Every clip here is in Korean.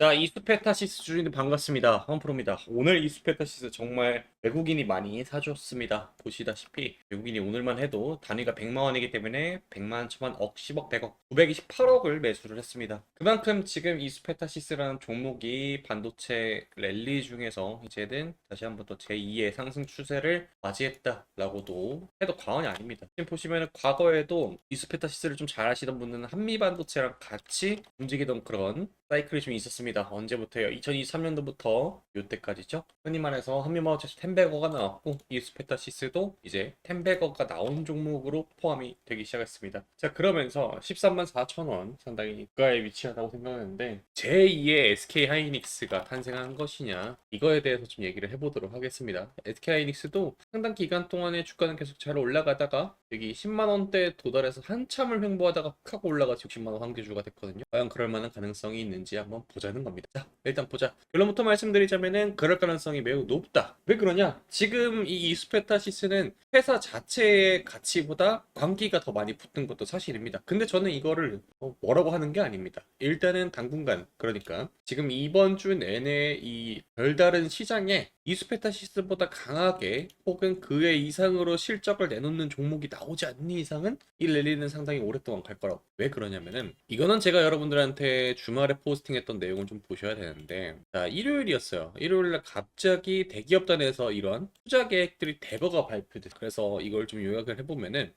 자, 이수페타시스 주인들 반갑습니다. 황프로입니다. 오늘 이수페타시스 정말 외국인이 많이 사줬습니다. 보시다시피 외국인이 오늘만 해도 단위가 100만 원이기 때문에 100만, 1000만, 억, 10억, 100억, 928억을 매수를 했습니다. 그만큼 지금 이수페타시스라는 종목이 반도체 랠리 중에서 이제는 다시 한번 또 제2의 상승 추세를 맞이했다라고도 해도 과언이 아닙니다. 지금 보시면 과거에도 이수페타시스를 좀 잘 아시던 분은 한미반도체랑 같이 움직이던 그런 사이클이 좀 있었습니다. 언제부터요? 2023년도부터 요때까지죠. 흔히 말해서 한미마우체에서 텐베거가 나왔고 이스페타시스도 이제 텐베거가 나온 종목으로 포함이 되기 시작했습니다. 자, 그러면서 13만 4천 원 상당히 고가에 위치하다고 생각하는데 제2의 SK 하이닉스가 탄생한 것이냐, 이거에 대해서 좀 얘기를 해보도록 하겠습니다. SK 하이닉스도 상당 기간 동안에 주가는 계속 잘 올라가다가 여기 10만 원대에 도달해서 한참을 횡보하다가 훅 하고 올라가서 60만 원 환기주가 됐거든요. 과연 그럴 만한 가능성이 있는지 한번 보자는 겁니다. 자, 일단 보자. 결론부터 말씀드리자면은 그럴 가능성이 매우 높다. 왜 그러냐? 지금 이 이스페타시스는 회사 자체의 가치보다 광기가 더 많이 붙은 것도 사실입니다. 근데 저는 이거를 뭐라고 하는 게 아닙니다. 일단은 당분간, 그러니까 지금 이번 주 내내 이 별다른 시장에 이스페타시스보다 강하게 혹은 그의 이상으로 실적을 내놓는 종목이 나오지 않는 이상은 이 랠리는 상당히 오랫동안 갈 거라고. 왜 그러냐면은 이거는 제가 여러분들한테 주말에 포스팅했던 내용을 좀 보셔야 되는데, 자, 일요일이었어요. 일요일날 갑자기 대기업단에서 이런 투자 계획들이 대거가 발표됐어요. 그래서 이걸 좀 요약을 해보면은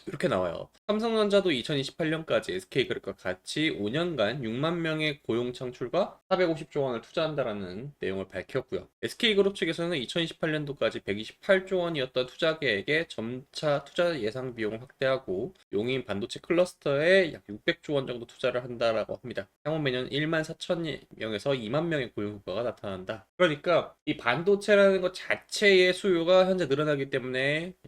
이렇게 나와요. 삼성전자도 2028년까지 SK그룹과 같이 5년간 6만 명의 고용 창출과 450조 원을 투자한다라는 내용을 밝혔고요. SK그룹 측에서는 2028년도까지 128조 원이었던 투자 계획에 점차 투자 예상 비용을 확대하고 용인 반도체 클러스터에 약 600조 원 정도 투자를 한다라고 합니다. 향후 매년 1만 4천 명에서 2만 명의 고용 효과가 나타난다. 그러니까 이 반도체라는 것 자체의 수요가 현재 늘어나기 때문에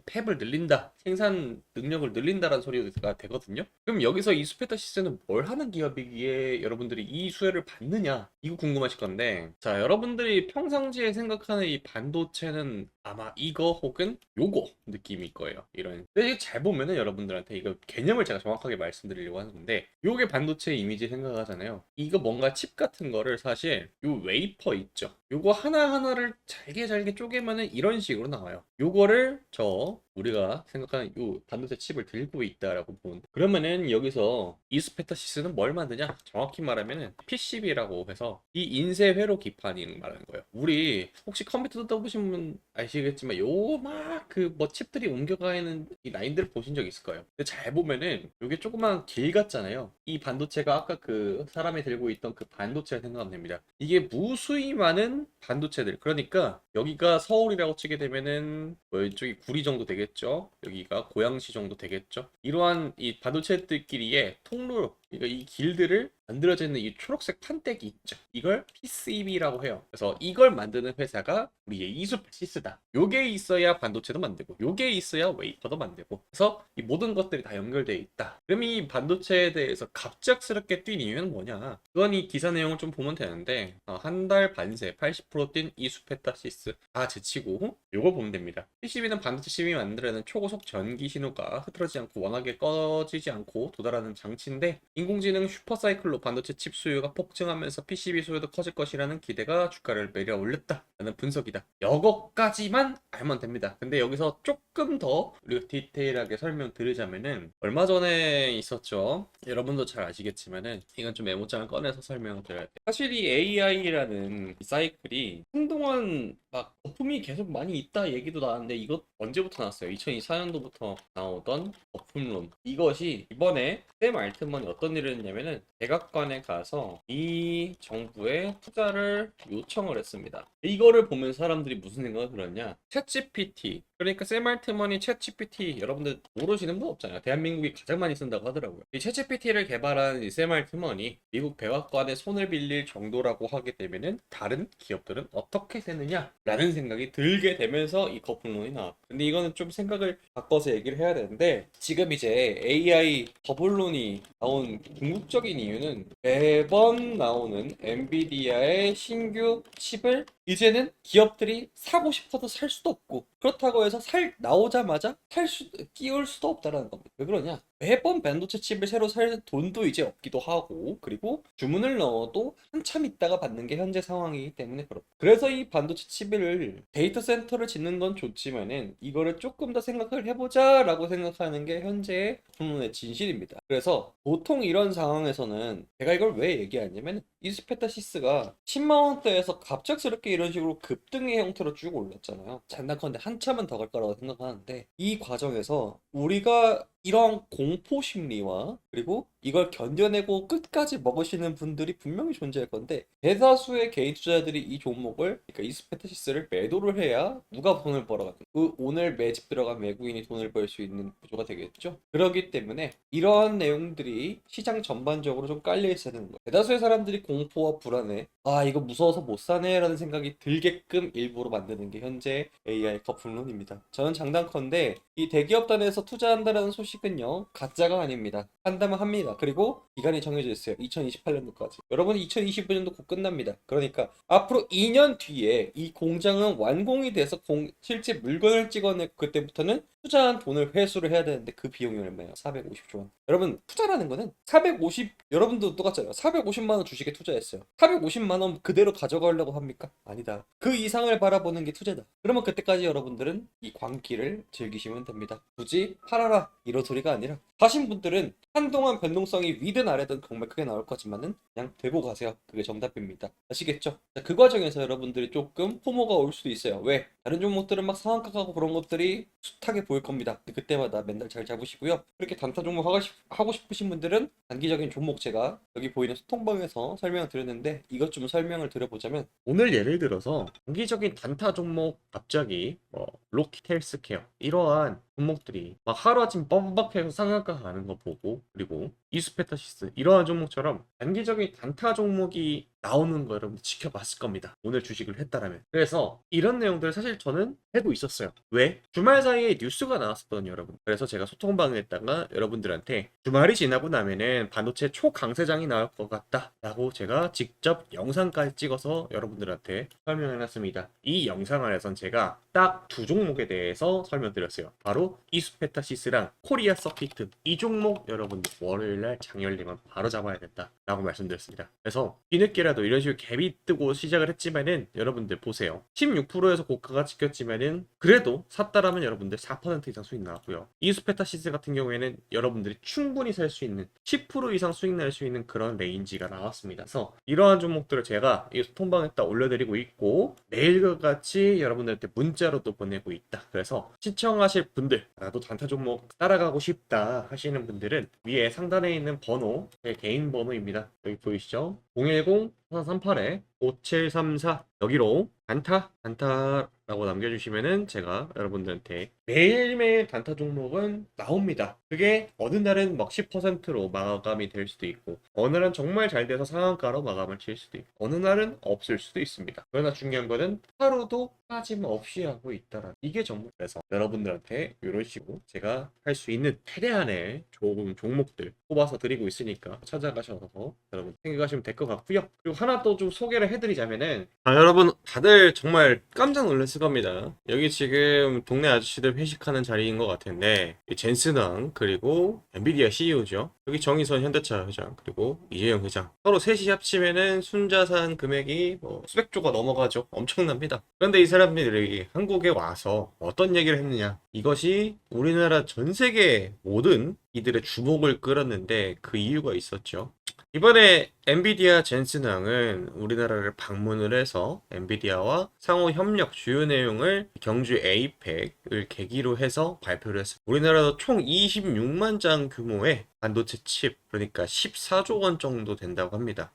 팹을 늘린다, 생산 능력을 늘린다라는 소리가 되거든요. 그럼 여기서 이 스페타시스는 뭘 하는 기업이기에 여러분들이 이 수혜를 받느냐, 이거 궁금하실 건데, 자, 여러분들이 평상시에 생각하는 이 반도체는 아마 이거 혹은 요거 느낌일 거예요. 이런. 근데 잘 보면은 여러분들한테 이거 개념을 제가 정확하게 말씀드리려고 하는데, 요게 반도체 이미지 생각하잖아요. 이거 뭔가 칩 같은 거를 사실 요 웨이퍼 있죠. 요거 하나하나를 잘게 잘게 쪼개면은 이런 식으로 나와요. 요거를 우리가 생각하는 요 반도체 칩을 들고 있다라고 보는데, 그러면은 여기서 이스페타시스는 뭘 만드냐? 정확히 말하면은 PCB라고 해서 이 인쇄 회로 기판이 말하는 거예요. 우리 혹시 컴퓨터 떠보신 분 아시겠지만 요 막 그 뭐 칩들이 옮겨가 있는 이 라인들을 보신 적 있을 거예요. 근데 잘 보면은 요게 조그만 길 같잖아요. 이 반도체가 아까 그 사람이 들고 있던 그 반도체를 생각하면 됩니다. 이게 무수히 많은 반도체들, 그러니까 여기가 서울이라고 치게 되면은 뭐 이쪽이 구리 정도 되겠죠. 여기가 고양시 정도 되겠죠. 이러한 이 반도체들끼리의 통로, 그러니까 이 길들을 만들어져 있는 이 초록색 판때기 있죠. 이걸 PCB라고 해요. 그래서 이걸 만드는 회사가 우리의 이수페시스다. 요게 있어야 반도체도 만들고, 요게 있어야 웨이퍼도 만들고. 그래서 이 모든 것들이 다 연결되어 있다. 그럼 이 반도체에 대해서 갑작스럽게 뛴 이유는 뭐냐? 그건 이 기사 내용을 좀 보면 되는데, 한 달 반새 80%뛴 이수페타시스 다 제치고 요거 보면 됩니다. PCB는 반도체 칩이 만들어내는 초고속 전기 신호가 흐트러지지 않고 워낙에 꺼지지 않고 도달하는 장치인데, 인공지능 슈퍼사이클로 반도체 칩 수요가 폭증하면서 PCB 수요도 커질 것이라는 기대가 주가를 매려 올렸다라는 분석이다. 이것까지만 알면 됩니다. 근데 여기서 조금 더 우리가 디테일하게 설명드리자면은, 얼마 전에 있었죠. 여러분도 잘 아시겠지만은 이건 좀 메모장을 꺼내서 설명을 드려야 돼요. 사실 이 AI라는 사이클이 한동안 막 거품이 계속 많이 있다 얘기도 나왔는데, 이것 언제부터 나왔어요? 2024년도부터 나오던 거품론. 이것이 이번에 샘 알트먼이 어떤 일을 했냐면은 백악관에 가서 이 정부에 투자를 요청을 했습니다. 이거를 보면 사람들이 무슨 생각을 들었냐? 챗GPT, 그러니까 샘 알트먼이 챗GPT, 여러분들 모르시는 분 없잖아요. 대한민국이 가장 많이 쓴다고 하더라고요. 이 챗GPT를 개발한 이 샘 알트먼이 미국 백악관에 손을 빌릴 정도라고 하게 되면은 다른 기업들은 어떻게 되느냐라는 생각이 들게 되면서 이 거품론이 나왔고, 근데 이거는 좀 생각을 바꿔서 얘기를 해야 되는데, 지금 이제 AI 버블론이 나온 궁극적인 이유는 매번 나오는 엔비디아의 신규 칩을 이제는 기업들이 사고 싶어도 살 수도 없고, 그렇다고 해서 나오자마자 끼울 수도 없다라는 겁니다. 왜 그러냐? 매번 반도체 칩을 새로 살 돈도 이제 없기도 하고, 그리고 주문을 넣어도 한참 있다가 받는 게 현재 상황이기 때문에 그렇고. 그래서 이 반도체 칩을 데이터 센터를 짓는 건 좋지만은 이거를 조금 더 생각을 해보자라고 생각하는 게 현재의 부문의 진실입니다. 그래서 보통 이런 상황에서는 제가 이걸 왜 얘기하냐면 이스페타시스가 10만 원대에서 갑작스럽게 이런 식으로 급등의 형태로 쭉 올랐잖아요. 장난컨대 한참은 더 갈 거라고 생각하는데 이 과정에서 우리가 이런 공포 심리와 그리고 이걸 견뎌내고 끝까지 먹으시는 분들이 분명히 존재할 건데 대다수의 개인 투자자들이 이 종목을 그러니까 이스페타시스를 매도를 해야 누가 돈을 벌어가는 그 오늘 매집 들어간 외국인이 돈을 벌 수 있는 구조가 되겠죠. 그렇기 때문에 이러한 내용들이 시장 전반적으로 좀 깔려 있어야 되는 거예요. 대다수의 사람들이 공포와 불안에 아 이거 무서워서 못 사네 라는 생각이 들게끔 일부러 만드는 게 현재 AI 거품론입니다. 저는 장단컨대 이 대기업단에서 투자한다라는 소식은요 가짜가 아닙니다. 한다면 합니다. 그리고 기간이 정해져 있어요. 2028년도까지. 여러분 2025년도 곧 끝납니다. 그러니까 앞으로 2년 뒤에 이 공장은 완공이 돼서 실제 물건을 찍어내고 그때부터는 투자한 돈을 회수를 해야 되는데 그 비용이 얼마예요? 450조 원. 여러분 투자라는 거는 여러분도 똑같잖아요. 450만 원 주식에 투자했어요. 450만 원 그대로 가져가려고 합니까? 아니다. 그 이상을 바라보는 게 투자다. 그러면 그때까지 여러분들은 이 광기를 즐기시면 됩니다. 굳이 팔아라 이런 소리가 아니라 하신 분들은 한동안 변동성이 위든 아래든 정말 크게 나올 거지만은 그냥 들고 가세요. 그게 정답입니다. 아시겠죠? 자, 그 과정에서 여러분들이 조금 포모가 올 수도 있어요. 왜? 다른 종목들은 막 상한가 가고 그런 것들이 숱하게 보일 겁니다. 근데 그때마다 맨날 잘 잡으시고요. 그렇게 단타 종목 하고 싶으신 분들은 단기적인 종목 제가 여기 보이는 소통방에서 설명을 드렸는데 이것 좀 설명을 드려보자면 오늘 예를 들어서 단기적인 단타 종목 갑자기 로키트 헬스케어 이러한 종목들이 막 하루아침 뻔뻔해서 상한가 가는 거 보고 그리고 이스페타시스 이러한 종목처럼 단기적인 단타 종목이 나오는 거 여러분 지켜봤을 겁니다. 오늘 주식을 했다라면. 그래서 이런 내용들을 사실 저는 해고 있었어요. 왜? 주말 사이에 뉴스가 나왔었거든요, 여러분. 그래서 제가 소통방을 했다가 여러분들한테 주말이 지나고 나면은 반도체 초강세장이 나올 것 같다 라고 제가 직접 영상까지 찍어서 여러분들한테 설명해놨습니다. 이 영상 안에선 제가 딱 두 종목에 대해서 설명드렸어요. 바로 이스페타시스랑 코리아 서키트 이 종목 여러분들 월요일날 장열리만 바로 잡아야 된다 라고 말씀드렸습니다. 그래서 뒤늦게라도 이런 식으로 갭이 뜨고 시작을 했지만은 여러분들 보세요. 16%에서 고가가 찍혔지만은 그래도 샀다라면 여러분들 4% 이상 수익 나왔고요. 이스페타시스 같은 경우에는 여러분들이 충분히 살 수 있는 10% 이상 수익 날 수 있는 그런 레인지가 나왔습니다. 그래서 이러한 종목들을 제가 이 소통방에다 올려드리고 있고 매일과 같이 여러분들한테 문자로도 보내고 있다. 그래서 시청하실 분들 나도 단타 종목 따라가고 싶다 하시는 분들은 위에 상단에 있는 번호 제 개인 번호입니다. 여기 보이시죠? 010-4438-5734 여기로 단타라고 남겨주시면은 제가 여러분들한테 매일매일 단타 종목은 나옵니다. 그게 어느 날은 막 10%로 마감이 될 수도 있고 어느 날은 정말 잘 돼서 상한가로 마감을 칠 수도 있고 어느 날은 없을 수도 있습니다. 그러나 중요한 거는 하루도 빠짐없이 하고 있다라 이게 전부. 그래서 여러분들한테 이런 식으로 제가 할 수 있는 최대한의 좋은 종목들 뽑아서 드리고 있으니까 찾아가셔서 여러분 생각하시면 될 것 같고요. 그리고 하나 또 좀 소개를 해드리자면은 여러분 다들 정말 깜짝 놀랐을 겁니다. 여기 지금 동네 아저씨들 회식하는 자리인 것 같은데 젠슨왕 그리고 엔비디아 CEO죠. 여기 정의선 현대차 회장 그리고 이재용 회장 서로 셋이 합치면은 순자산 금액이 수백조가 넘어가죠. 엄청납니다. 그런데 이 사람들이 한국에 와서 어떤 얘기를 했느냐, 이것이 우리나라 전 세계 모든 이들의 주목을 끌었는데 그 이유가 있었죠. 이번에 엔비디아 젠슨왕은 우리나라를 방문을 해서 엔비디아와 상호 협력 주요 내용을 경주 에이펙을 계기로 해서 발표를 했습니다. 우리나라도 총 26만 장 규모의 반도체 칩, 그러니까 14조 원 정도 된다고 합니다.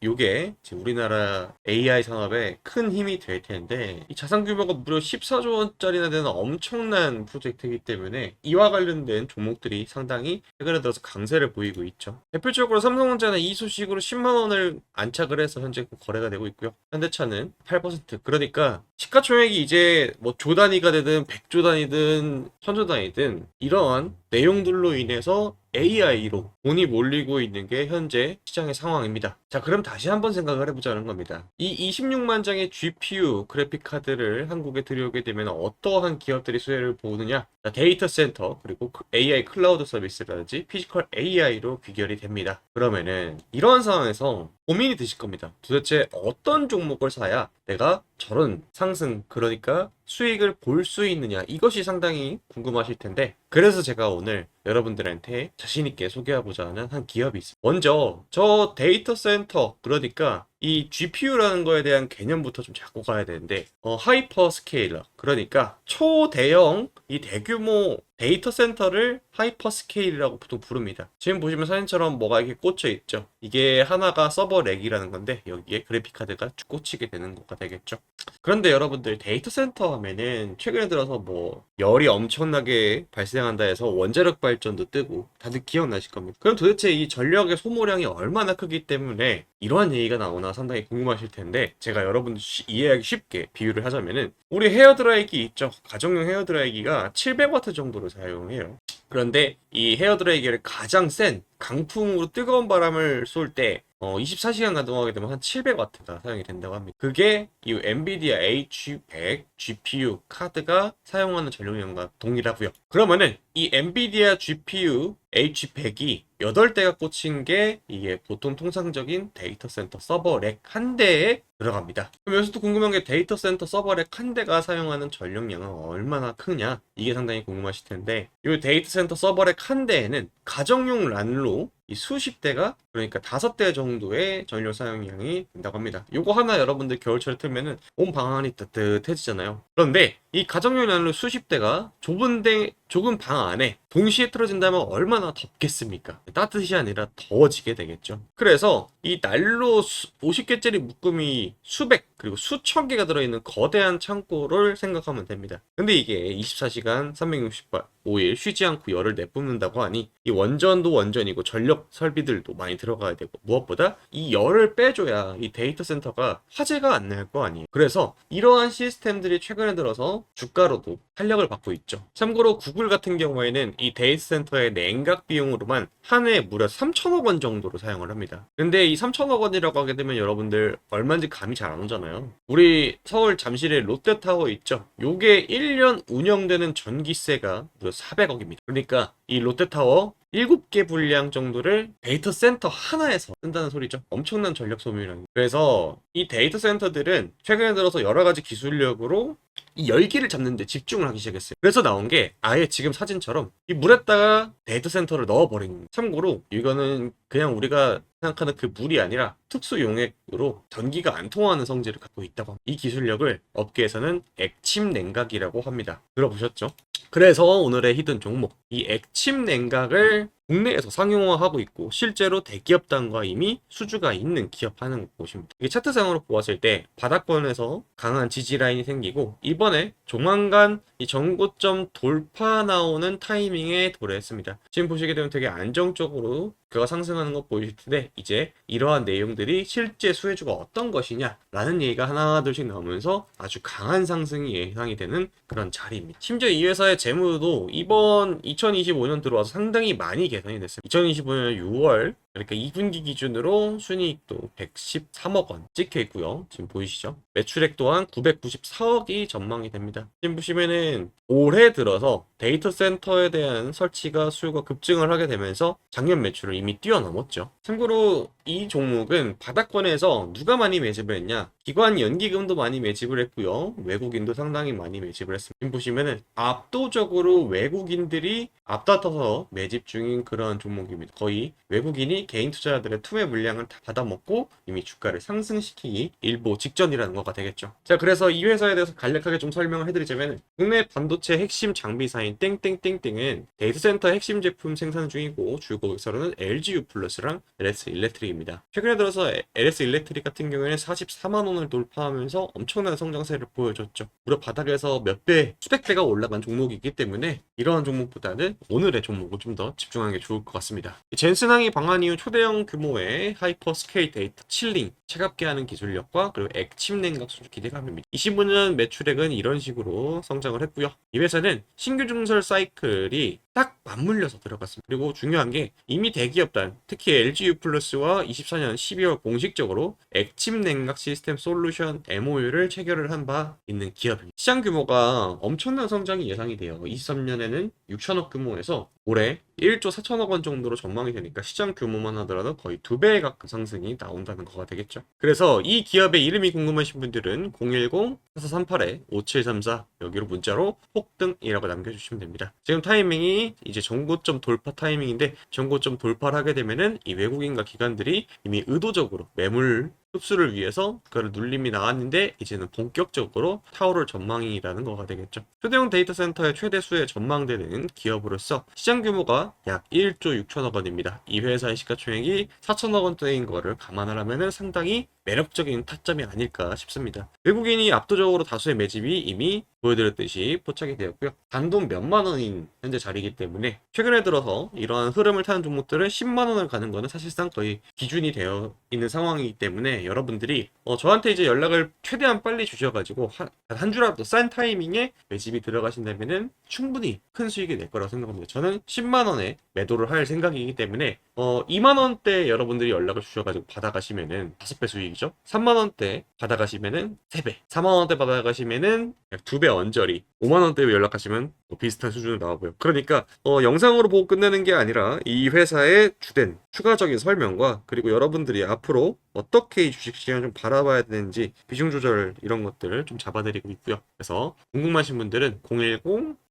요게 우리나라 AI 산업에 큰 힘이 될 텐데 이 자산 규모가 무려 14조 원짜리나 되는 엄청난 프로젝트이기 때문에 이와 관련된 종목들이 상당히 최근에 들어서 강세를 보이고 있죠. 대표적으로 삼성전자는 이 소식으로 10만 원을 안착을 해서 현재 거래가 되고 있고요. 현대차는 8%. 그러니까 시가총액이 이제 조 단위가 되든 100조 단위든 1000조 단위든 이러한 내용들로 인해서 AI로 돈이 몰리고 있는 게 현재 시장의 상황입니다. 자, 그럼 다시 한번 생각을 해보자는 겁니다. 이 26만 장의 GPU 그래픽 카드를 한국에 들여오게 되면 어떠한 기업들이 수혜를 보느냐? 자, 데이터 센터 그리고 AI 클라우드 서비스라든지 피지컬 AI로 귀결이 됩니다. 그러면은 이러한 상황에서 고민이 드실 겁니다. 도대체 어떤 종목을 사야 내가 저런 상승, 그러니까 수익을 볼 수 있느냐, 이것이 상당히 궁금하실 텐데, 그래서 제가 오늘 여러분들한테 자신있게 소개하고자 하는 한 기업이 있습니다. 먼저 저 데이터 센터, 그러니까 이 GPU라는 거에 대한 개념부터 좀 잡고 가야 되는데, 하이퍼 스케일러, 그러니까 초대형 이 대규모 데이터 센터를 하이퍼 스케일이라고 보통 부릅니다. 지금 보시면 사진처럼 뭐가 이렇게 꽂혀 있죠. 이게 하나가 서버 렉이라는 건데, 여기에 그래픽 카드가 쭉 꽂히게 되는 거가 되겠죠. 그런데 여러분들, 데이터 센터 하면은 최근에 들어서 뭐 열이 엄청나게 발생한다 해서 원자력 발전도 뜨고 다들 기억나실 겁니다. 그럼 도대체 이 전력의 소모량이 얼마나 크기 때문에 이러한 얘기가 나오나 상당히 궁금하실 텐데, 제가 여러분들 이해하기 쉽게 비유를 하자면은, 우리 헤어드라이기 있죠. 가정용 헤어드라이기가 700W 정도를 사용해요. 그런데 이 헤어드라이기를 가장 센 강풍으로 뜨거운 바람을 쏠 때 24시간 가동하게 되면 한 700W가 사용이 된다고 합니다. 그게 이 엔비디아 H100 GPU 카드가 사용하는 전력량과 동일하고요. 그러면은 이 엔비디아 GPU H100이 8대가 꽂힌 게 이게 보통 통상적인 데이터 센터 서버 렉 한 대에 들어갑니다. 그럼 여기서도 궁금한 게, 데이터 센터 서버 렉 한 대가 사용하는 전력량은 얼마나 크냐? 이게 상당히 궁금하실 텐데, 이 데이터 센터 서버 렉 한 대에는 가정용 란로 이 수십 대가, 그러니까 5대 정도의 전력 사용량이 된다고 합니다. 요거 하나 여러분들 겨울철에 틀면은 온 방 안이 따뜻해지잖아요. 그런데 이 가정용 란로 수십 대가 좁은 방 안에 동시에 틀어진다면 얼마나 덥겠습니까? 따뜻이 아니라 더워지게 되겠죠. 그래서 이 난로 50개짜리 묶음이 수백 그리고 수천 개가 들어있는 거대한 창고를 생각하면 됩니다. 근데 이게 24시간 365일 쉬지 않고 열을 내뿜는다고 하니 이 원전도 원전이고 전력 설비들도 많이 들어가야 되고, 무엇보다 이 열을 빼줘야 이 데이터 센터가 화재가 안 날 거 아니에요. 그래서 이러한 시스템들이 최근에 들어서 주가로도 탄력을 받고 있죠. 참고로 구글 같은 경우에는 이 데이터 센터의 냉각 비용으로만 한 해 무려 3천억 원 정도로 사용을 합니다. 근데 이 3천억 원이라고 하게 되면 여러분들 얼마인지 감이 잘 안 오잖아요. 우리 서울 잠실에 롯데타워 있죠. 요게 1년 운영되는 전기세가 무려 400억입니다. 그러니까 이 롯데타워 7개 분량 정도를 데이터 센터 하나에서 쓴다는 소리죠. 엄청난 전력 소모량. 그래서 이 데이터 센터들은 최근에 들어서 여러 가지 기술력으로 이 열기를 잡는 데 집중을 하기 시작했어요. 그래서 나온 게 아예 지금 사진처럼 이 물에다가 데이터 센터를 넣어버린 거예요. 참고로 이거는 그냥 우리가 생각하는 그 물이 아니라 특수 용액으로 전기가 안 통하는 성질을 갖고 있다고 합니다. 이 기술력을 업계에서는 액침 냉각이라고 합니다. 들어보셨죠? 그래서 오늘의 히든 종목, 이 액침 냉각을 국내에서 상용화하고 있고, 실제로 대기업단과 이미 수주가 있는 기업 하는 곳입니다. 이게 차트상으로 보았을 때 바닥권에서 강한 지지 라인이 생기고, 이번에 조만간 이 전고점 돌파 나오는 타이밍에 도래했습니다. 지금 보시게 되면 되게 안정적으로 그가 상승하는 것 보이실 텐데, 이제 이러한 내용들이 실제 수혜주가 어떤 것이냐 라는 얘기가 하나 둘씩 나오면서 아주 강한 상승이 예상이 되는 그런 자리입니다. 심지어 이 회사의 재무도 이번 2025년 들어와서 상당히 많이 개선이 됐습니다. 2025년 6월, 그러니까 2분기 기준으로 순이익도 113억 원 찍혀 있고요. 지금 보이시죠? 매출액 또한 994억이 전망이 됩니다. 지금 보시면은 올해 들어서 데이터 센터에 대한 설치가 수요가 급증을 하게 되면서 작년 매출을 이미 뛰어넘었죠. 참고로 이 종목은 바닥권에서 누가 많이 매집을 했냐? 기관 연기금도 많이 매집을 했고요. 외국인도 상당히 많이 매집을 했습니다. 지금 보시면은 압도적으로 외국인들이 앞다퉈서 매집 중인 그런 종목입니다. 거의 외국인이 개인 투자자들의 투매 물량을 다 받아먹고 이미 주가를 상승시키기 일보 직전이라는 거가 되겠죠. 자, 그래서 이 회사에 대해서 간략하게 좀 설명을 해드리자면, 국내 반도체 핵심 장비사인 땡땡땡땡은 데이터 센터 핵심 제품 생산 중이고, 주 고객사로는 LGU 플러스랑 LS 일렉트릭입니다. 최근에 들어서 LS 일렉트릭 같은 경우에는 44만 원을 돌파하면서 엄청난 성장세를 보여줬죠. 무려 바닥에서 몇 배, 수백 배가 올라간 종목이기 때문에 이러한 종목보다는 오늘의 종목을 좀 더 집중하는 게 좋을 것 같습니다. 젠슨항이 방한 이후 초대형 규모의 하이퍼 스케일 데이터 칠링, 차갑게 하는 기술력과 그리고 액침 냉각 수주 기대감입니다. 25년 매출액은 이런 식으로 성장을 했고요. 이 회사는 신규 증설 사이클이 딱 맞물려서 들어갔습니다. 그리고 중요한 게 이미 대기업단, 특히 LGU 플러스와 24년 12월 공식적으로 액침 냉각 시스템 솔루션 MOU를 체결을 한 바 있는 기업입니다. 시장 규모가 엄청난 성장이 예상이 돼요. 23년에는 6천억 규모에서 올해 1조 4천억 원 정도로 전망이 되니까 시장 규모만 하더라도 거의 2배에 가까운 상승이 나온다는 거가 되겠죠. 그래서 이 기업의 이름이 궁금하신 분들은 010-4438-5734 여기로 문자로 폭등이라고 남겨주시면 됩니다. 지금 타이밍이 이제 정고점 돌파 타이밍인데 정고점 돌파를 하게 되면은 이 외국인과 기관들이 이미 의도적으로 매물 흡수를 위해서 그걸 눌림이 나왔는데 이제는 본격적으로 타오를 전망이라는 거가 되겠죠. 초대형 데이터 센터의 최대 수에 전망되는 기업으로서 시장 규모가 약 1조 6천억 원입니다. 이 회사의 시가총액이 4천억 원대인 거를 감안을 하면은 상당히 매력적인 타점이 아닐까 싶습니다. 외국인이 압도적으로 다수의 매집이 이미 보여드렸듯이 포착이 되었고요. 단돈 몇만 원인 현재 자리이기 때문에 최근에 들어서 이러한 흐름을 타는 종목들은 10만 원을 가는 거는 사실상 거의 기준이 되어 있는 상황이기 때문에 여러분들이 저한테 이제 연락을 최대한 빨리 주셔가지고 한 주라도 싼 타이밍에 매집이 들어가신다면은 충분히 큰 수익이 낼 거라고 생각합니다. 저는 10만 원에 매도를 할 생각이기 때문에 2만 원대 여러분들이 연락을 주셔가지고 받아가시면은 5배 수익이죠. 3만 원대 받아가시면은 3배, 4만 원대 받아가시면은 약 2배 언저리, 5만 원대 연락하시면 비슷한 수준으로 나와보여. 그러니까 영상으로 보고 끝내는 게 아니라 이 회사의 주된 추가적인 설명과 그리고 여러분들이 앞으로 어떻게 이 주식시장을 좀 바라봐야 되는지 비중 조절 이런 것들을 좀 잡아드리고 있고요. 그래서 궁금하신 분들은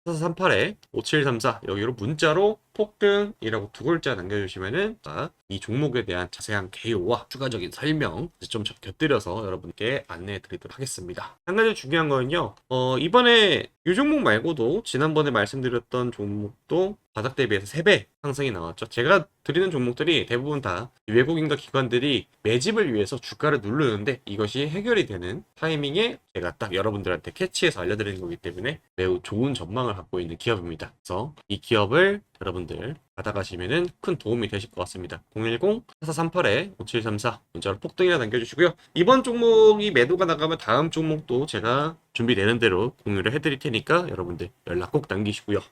010-4438-5734 여기로 문자로 폭등이라고 두 글자 남겨주시면은 이 종목에 대한 자세한 개요와 추가적인 설명 좀 곁들여서 여러분께 안내해 드리도록 하겠습니다. 한 가지 중요한 거는요. 이번에 이 종목 말고도 지난번에 말씀드렸던 종목도 바닥 대비해서 3배 상승이 나왔죠. 제가 드리는 종목들이 대부분 다 외국인과 기관들이 매집을 위해서 주가를 누르는데 이것이 해결이 되는 타이밍에 제가 딱 여러분들한테 캐치해서 알려드리는 거기 때문에 매우 좋은 전망을 갖고 있는 기업입니다. 그래서 이 기업을 여러분들 받아가시면은 큰 도움이 되실 것 같습니다. 010-4438-5734 문자로 폭등이나 남겨주시고요. 이번 종목이 매도가 나가면 다음 종목도 제가 준비되는 대로 공유를 해드릴 테니까 여러분들 연락 꼭 남기시고요.